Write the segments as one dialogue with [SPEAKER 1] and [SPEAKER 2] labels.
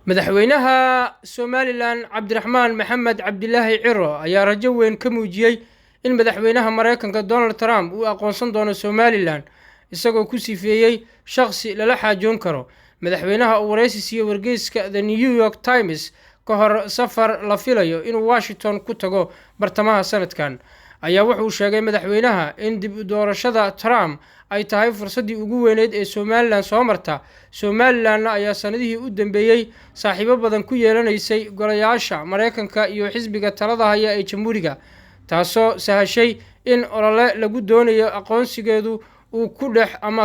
[SPEAKER 1] madaxweynaha Somaliland Cabdiraxmaan Maxamed Cabdilaahi Ciro ayaa rajo weyn ka muujiyay in madaxweynaha Mareykanka Donald Trump uu aqoonsan doono Somaliland isagoo ku sifeeyay shakhsi lala xaajoon karo. Madaxweynaha uu wareysi siiyay wargeyska The New York Times ka hor safar la filayo inuu Washington ku tago bartamaha sanadkan ayaa wuxuu sheegay madaxweynaha in dib u doorashada Trump ay tahay fursadii ugu weyneed ee Somaliland soo marta. Somaliland ayaa sanadihii u dambeeyay saaxiibo badan ku yeelanaysay golayaasha Mareykanka iyo xisbiga talada haya ee Jamhuuriga, taasoo sahashay in olole lagu doonayo aqoonsigeedu uu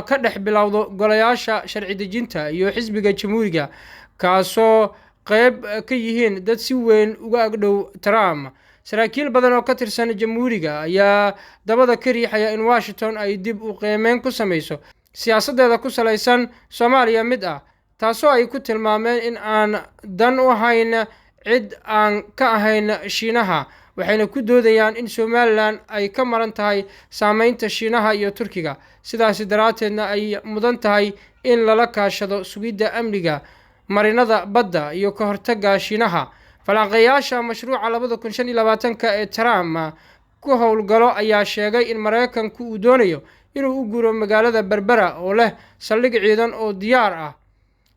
[SPEAKER 1] ka dhex bilowdo golayaasha sharci dejinta iyo xisbiga Jamhuuriga, kaasoo qayb ka yihiin dad si weyn uga agdhow Trump. Saraakiil badan oo ka tirsan Jamhuuriga ayaa dabada ka riixaya in Washington ay dib u qiimeyn ku sameyso siyaasadeeda ku saleysan Soomaaliya mid ah, taasoo ay ku tilmaameen in aan dan u hayn cid aan ka ahayn Shiinaha, waxayna ku doodayaan in Somaliland ay ka maran tahay saameynta Shiinaha iyo Turkiga, sidaas daraateedna ay mudan tahay in lala kaashado sugidda amniga marinada badda iyo ka hortagga Shiinaha. Falanqeeyaasha mashruuca 2025 ee Trump ku howlgalo ayaa sheegay in Mareykanku uu doonayo inuu u guuro magaalada Berbera oo leh saldhig ciidan oo diyaar ah,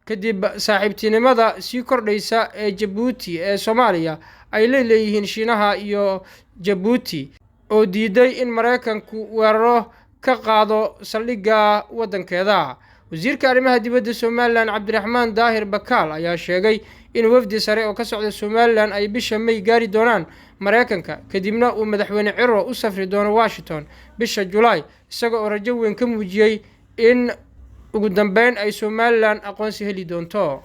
[SPEAKER 1] kadib saaxiibtinimada sii kordhaysa ee Djibouti ee Soomaaliya ay leeyihiin Shiinaha iyo Djibouti oo diiday in Mareykanku weeraro ka qaado saldhigga wadankeeda. Wasiirka arrimaha dibadda Somaliland Cabdiraxmaan Daahir Bakaal ayaa sheegay in wafdi sare oo ka socda Somaliland ay bisha May gaari doonaan Mareykanka, kadibna uu madaxweyne Ciro u safri doono Washington bisha July, isagoo rajo weyn ka muujiyay in ugu dambeyn ay Somaliland aqoonsi heli doonto.